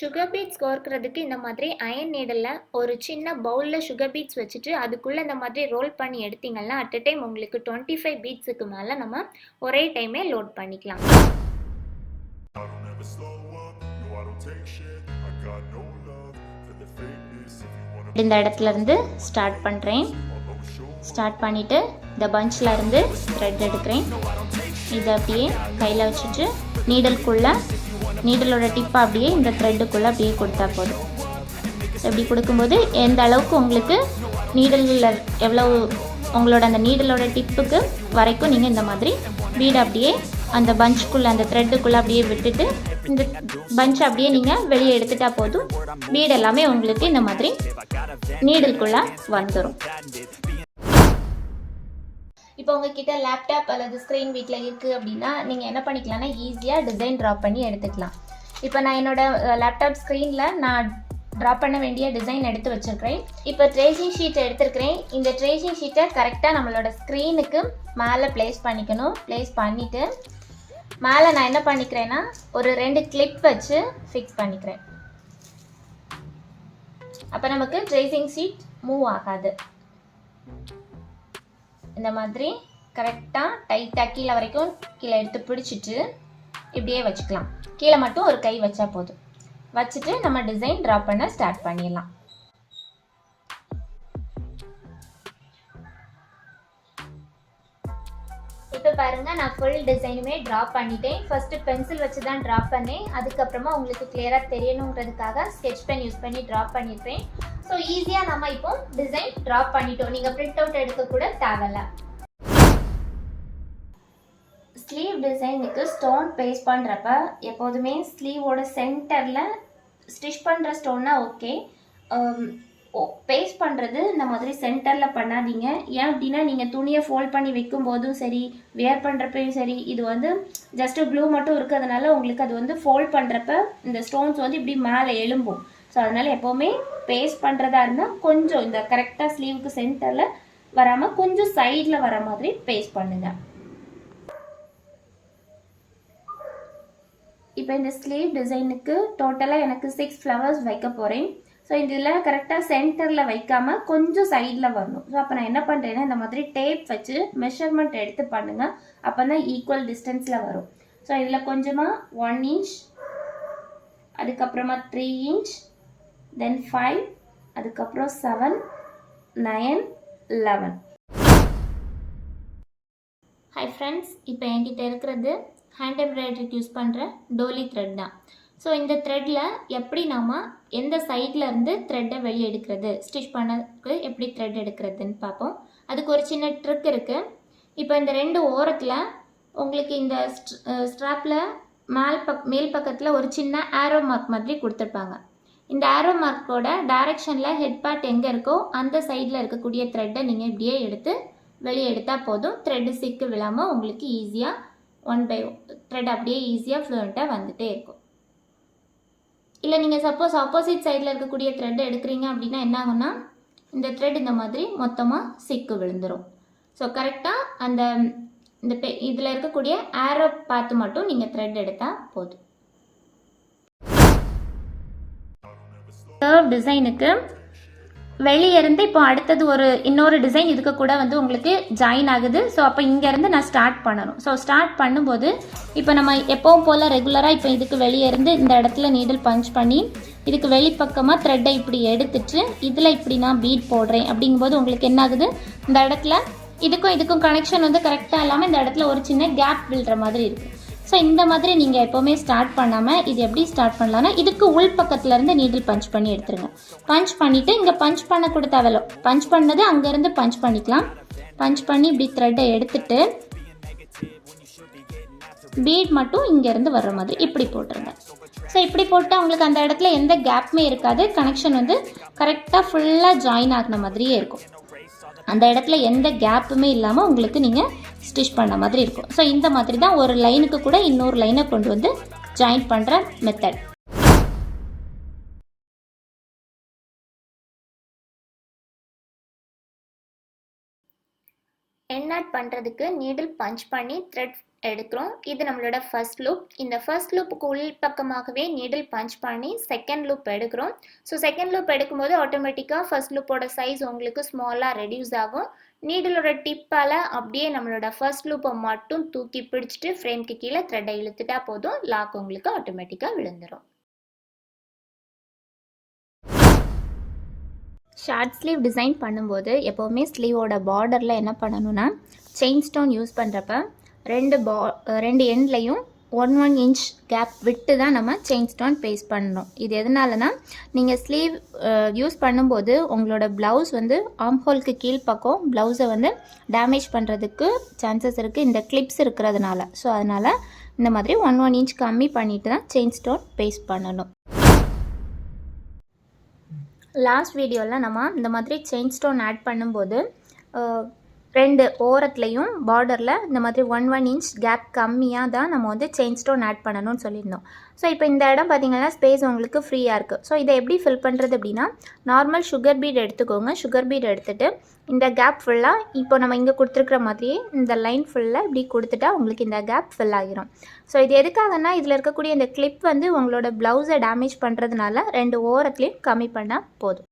Sugar beads கோர்க்கிறதுக்கு இந்த மாதிரி iron நீடலில் ஒரு சின்ன பவுலில் சுகர் பீட்ஸ் வச்சுட்டு அதுக்குள்ளே இந்த மாதிரி ரோல் பண்ணி எடுத்தீங்கன்னா அட் அ டைம் உங்களுக்கு 25 பீட்ஸுக்கு மேலே நம்ம ஒரே டைமே லோட் பண்ணிக்கலாம். இந்த இடத்துல இருந்து ஸ்டார்ட் பண்ணுறேன். ஸ்டார்ட் பண்ணிவிட்டு இந்த பஞ்சில் இருந்து த்ரெட் எடுக்கிறேன். இதை அப்படியே கையில் வச்சுட்டு நீடலோட டிப்பை அப்படியே இந்த த்ரெட்டுக்குள்ளே அப்படியே கொடுத்தா போதும். இப்படி கொடுக்கும்போது எந்த அளவுக்கு உங்களுக்கு நீடலில் எவ்வளோ உங்களோட அந்த நீடலோட டிப்புக்கு வரைக்கும் நீங்கள் இந்த மாதிரி பீடை அப்படியே அந்த பஞ்சுக்குள்ளே அந்த த்ரெட்டுக்குள்ளே அப்படியே விட்டுட்டு இந்த பஞ்ச் அப்படியே நீங்கள் வெளியே எடுத்துட்டா போதும். பீடு எல்லாமே உங்களுக்கு இந்த மாதிரி நீடலுக்குள்ளே வந்துடும். இப்போ உங்ககிட்ட லேப்டாப் அல்லது ஸ்க்ரீன் வீட்டில் இருக்குது அப்படின்னா நீங்கள் என்ன பண்ணிக்கலாம்னா ஈஸியாக டிசைன் ட்ரா பண்ணி எடுத்துக்கலாம். இப்போ நான் என்னோடய லேப்டாப் ஸ்க்ரீனில் நான் ட்ரா பண்ண வேண்டிய டிசைன் எடுத்து வச்சுருக்கிறேன். இப்போ ட்ரேசிங் ஷீட் எடுத்துருக்கிறேன். இந்த ட்ரேசிங் ஷீட்டை கரெக்டாக நம்மளோட ஸ்க்ரீனுக்கு மேலே ப்ளேஸ் பண்ணிக்கணும். ப்ளேஸ் பண்ணிவிட்டு மேலே நான் என்ன பண்ணிக்கிறேன்னா ஒரு 2 கிளிப் வச்சு ஃபிக்ஸ் பண்ணிக்கிறேன். அப்போ நமக்கு ட்ரேசிங் ஷீட் மூவ் ஆகாது. இந்த மாதிரி கரெக்டாக டைட்டாக கீழே வரைக்கும் கீழே எடுத்து பிடிச்சிட்டு இப்படியே வச்சுக்கலாம். கீழே மட்டும் ஒரு கை வச்சா போதும். வச்சுட்டு நம்ம டிசைன் ட்ரா பண்ண ஸ்டார்ட் பண்ணிடலாம். இப்போ பாருங்கள், நான் ஃபுல் டிசைனுமே ட்ரா பண்ணிட்டேன். ஃபஸ்ட்டு பென்சில் வச்சு தான் ட்ரா பண்ணேன். அதுக்கப்புறமா உங்களுக்கு கிளியராக தெரியணுங்கிறதுக்காக ஸ்கெட்ச் பென் யூஸ் பண்ணி ட்ரா பண்ணியிருப்பேன். ஸோ ஈஸியாக நம்ம இப்போ டிசைன் ட்ரா பண்ணிட்டோம். நீங்கள் பிரிண்ட் அவுட் எடுக்க கூட தேவையில்ல. ஸ்லீவ் டிசைனுக்கு ஸ்டோன் பேஸ்ட் பண்ணுறப்ப எப்போதுமே ஸ்லீவோட சென்டரில் ஸ்டிச் பண்ணுற ஸ்டோன்னா ஓகே. பேஸ்ட் பண்ணுறது இந்த மாதிரி சென்டரில் பண்ணாதீங்க. ஏன் அப்படின்னா நீங்கள் துணியை ஃபோல்ட் பண்ணி வைக்கும் போதும் சரி, வேர் பண்ணுறப்பையும் சரி, இது வந்து ஜஸ்ட்டு க்ளூ மட்டும் இருக்கிறதுனால உங்களுக்கு அது வந்து ஃபோல்ட் பண்ணுறப்ப இந்த ஸ்டோன்ஸ் வந்து இப்படி மேலே எழும்பும். ஸோ அதனால் எப்போவுமே பேஸ்ட் பண்ணுறதா இருந்தால் கொஞ்சம் இந்த கரெக்டாக ஸ்லீவுக்கு சென்டரில் வராமல் கொஞ்சம் சைடில் வர மாதிரி பேஸ்ட் பண்ணுங்கள். இப்போ இந்த ஸ்லீவ் டிசைனுக்கு டோட்டலாக எனக்கு 6 ஃப்ளவர்ஸ் வைக்க போகிறேன். ஸோ இதில் கரெக்டாக சென்டரில் வைக்காமல் கொஞ்சம் சைடில் வரணும். ஸோ அப்போ நான் என்ன பண்ணுறேன்னா இந்த மாதிரி டேப் வச்சு மெஷர்மெண்ட் எடுத்து பண்ணுங்கள். அப்போ தான் ஈக்குவல் டிஸ்டன்ஸில் வரும். ஸோ இதில் கொஞ்சமாக 1 இன்ச், அதுக்கப்புறமா 3 இன்ச், தென் 5, அதுக்கப்புறம் 7, 9, 11. ஹாய் ஃப்ரெண்ட்ஸ், இப்போ என்கிட்ட இருக்கிறது ஹேண்ட் எம்ப்ராய்டரிக்கு யூஸ் பண்ணுற டோலி த்ரெட் தான். ஸோ இந்த த்ரெட்டில் எப்படி நாம் எந்த சைடில் இருந்து த்ரெட்டை வெளியே எடுக்கிறது, ஸ்டிச் பண்ணதுக்கு எப்படி த்ரெட் எடுக்கிறதுன்னு பார்ப்போம். அதுக்கு ஒரு சின்ன ட்ரிக் இருக்குது. இப்போ இந்த 2 ஓரத்தில் உங்களுக்கு இந்த ஸ்ட்ராப்பில் மேல் பக்கத்தில் ஒரு சின்ன ஆரோ மார்க் மாதிரி கொடுத்துருப்பாங்க. இந்த ஆரோ மார்க்கோட டைரெக்ஷனில் ஹெட் பார்ட் எங்கே இருக்கோ அந்த சைடில் இருக்கக்கூடிய த்ரெட்டை நீங்கள் இப்படியே எடுத்து வெளியே எடுத்தால் போதும். த்ரெட்டு சிக்கு விழாமல் உங்களுக்கு ஈஸியாக 1 by 1 த்ரெட் அப்படியே ஈஸியாக ஃப்ளூயண்ட்டாக வந்துகிட்டே இருக்கும். இல்லை நீங்கள் சப்போஸ் ஆப்போசிட் சைடில் இருக்கக்கூடிய த்ரெட்டை எடுக்கிறீங்க அப்படின்னா என்ன ஆகும்னா இந்த த்ரெட் இந்த மாதிரி மொத்தமாக சிக்கு விழுந்துடும். ஸோ கரெக்டாக அந்த இதில் இருக்கக்கூடிய ஆரோ பார்த்து மட்டும் நீங்கள் த்ரெட் எடுத்தால் போதும். கர்வ் டிசைனுக்கு வெளியே இருந்து இப்போ அடுத்தது இன்னொரு டிசைன் இதுக்கு கூட வந்து உங்களுக்கு ஜாயின் ஆகுது. ஸோ அப்போ இங்கேருந்து நான் ஸ்டார்ட் பண்ணணும். ஸோ ஸ்டார்ட் பண்ணும்போது இப்போ நம்ம எப்பவும் போல் ரெகுலராக இப்போ இதுக்கு வெளியே இருந்து இந்த இடத்துல நீடில் பஞ்ச் பண்ணி இதுக்கு வெளிப்பக்கமாக த்ரெட்டை இப்படி எடுத்துட்டு இதில் இப்படி நான் பீட் போடுறேன். அப்படிங்கும்போது உங்களுக்கு என்ன ஆகுது, இந்த இடத்துல இதுக்கும் கனெக்ஷன் வந்து கரெக்டாக இல்லாமல் இந்த இடத்துல ஒரு சின்ன கேப் விழுற மாதிரி இருக்குது. ஸோ இந்த மாதிரி நீங்கள் எப்போவுமே ஸ்டார்ட் பண்ணாமல் இது எப்படி ஸ்டார்ட் பண்ணலான்னா இதுக்கு உள் பக்கத்துலேருந்து நீடில் பஞ்ச் பண்ணி எடுத்துருங்க. பஞ்ச் பண்ணிவிட்டு இங்கே பஞ்ச் பண்ண கூட தேவையில்ல, பஞ்ச் பண்ணது அங்கேருந்து பஞ்ச் பண்ணிக்கலாம். பஞ்ச் பண்ணி இப்படி த்ரெட்டை எடுத்துட்டு பீட் மட்டும் இங்கேருந்து வர்ற மாதிரி இப்படி போட்டுருங்க. ஸோ இப்படி போட்டால் உங்களுக்கு அந்த இடத்துல எந்த கேப்புமே இருக்காது. கனெக்ஷன் வந்து கரெக்டாக ஃபுல்லாக ஜாயின் ஆகின மாதிரியே இருக்கும். அந்த இடத்துல எந்த கேப்புமே இல்லாமல் உங்களுக்கு நீங்கள் ஸ்டிச் பண்ண மாதிரி இருக்கும். ஸோ இந்த மாதிரி தான் ஒரு லைனுக்கு கூட இன்னொரு லைனை கொண்டு வந்து ஜாயின் பண்ணுற மெத்தட். எண்ட் நாட் பண்ணுறதுக்கு நீடில் பஞ்ச் பண்ணி த்ரெட் எடுக்கிறோம். இது நம்மளோட ஃபர்ஸ்ட் லூப். இந்த ஃபர்ஸ்ட் லூப்புக்கு உள் பக்கமாகவே நீடில் பஞ்ச் பண்ணி செகண்ட் லூப் எடுக்கிறோம். ஸோ செகண்ட் லூப் எடுக்கும்போது ஆட்டோமேட்டிக்காக ஃபர்ஸ்ட் லூப்போட சைஸ் உங்களுக்கு ஸ்மாலாக ரெடியூஸ் ஆகும். நீடிலோட டிப்பால் அப்படியே நம்மளோட ஃபர்ஸ்ட் லூப்பை மட்டும் தூக்கி பிடிச்சிட்டு ஃப்ரேம்க்கு கீழே த்ரெட்டை இழுத்துட்டா போதும், லாக் உங்களுக்கு ஆட்டோமேட்டிக்காக விழுந்துடும். ஷார்ட் ஸ்லீவ் டிசைன் பண்ணும்போது எப்போவுமே ஸ்லீவோட பார்டரில் என்ன பண்ணணும்னா, செயின் ஸ்டோன் யூஸ் பண்ணுறப்ப ரெண்டு எண்ட்லையும் 1 இன்ச் கேப் விட்டு தான் நம்ம செயின் ஸ்டோன் பேஸ்ட் பண்ணணும். இது எதனாலனா, நீங்கள் ஸ்லீவ் யூஸ் பண்ணும்போது உங்களோட ப்ளவுஸ் வந்து ஆம்ஹோலுக்கு கீழ்ப்பக்கம் ப்ளவுஸை வந்து டேமேஜ் பண்ணுறதுக்கு சான்சஸ் இருக்குது, இந்த கிளிப்ஸ் இருக்கிறதுனால. ஸோ அதனால் இந்த மாதிரி 1 இன்ச் கம்மி பண்ணிவிட்டு தான் செயின் ஸ்டோன் பேஸ்ட் பண்ணணும். லாஸ்ட் வீடியோவில் நம்ம இந்த மாதிரி செயின் ஸ்டோன் ஆட் பண்ணும்போது ரெண்டு ஓரத்துலையும் பார்டரில் இந்த மாதிரி 1 இன்ச் கேப் கம்மியாக தான் நம்ம வந்து செயின் ஸ்டோன் ஆட் பண்ணணும்னு சொல்லியிருந்தோம். ஸோ இப்போ இந்த இடம் பார்த்திங்கன்னா ஸ்பேஸ் உங்களுக்கு ஃப்ரீயாக இருக்குது. ஸோ இதை எப்படி ஃபில் பண்ணுறது அப்படின்னா, நார்மல் சுகர் பீட் எடுத்துக்கோங்க. சுகர் பீட் எடுத்துகிட்டு இந்த கேப் ஃபுல்லாக இப்போ நம்ம இங்கே கொடுத்துருக்குற மாதிரியே இந்த லைன் ஃபுல்லாக இப்படி கொடுத்துட்டா உங்களுக்கு இந்த கேப் ஃபில் ஆகிரும். ஸோ இது எதுக்காகனா, இதில் இருக்கக்கூடிய இந்த கிளிப் வந்து உங்களோட ப்ளவுஸை டேமேஜ் பண்ணுறதுனால ரெண்டு ஓரத்துலேயும் கம்மி பண்ணால் போதும்.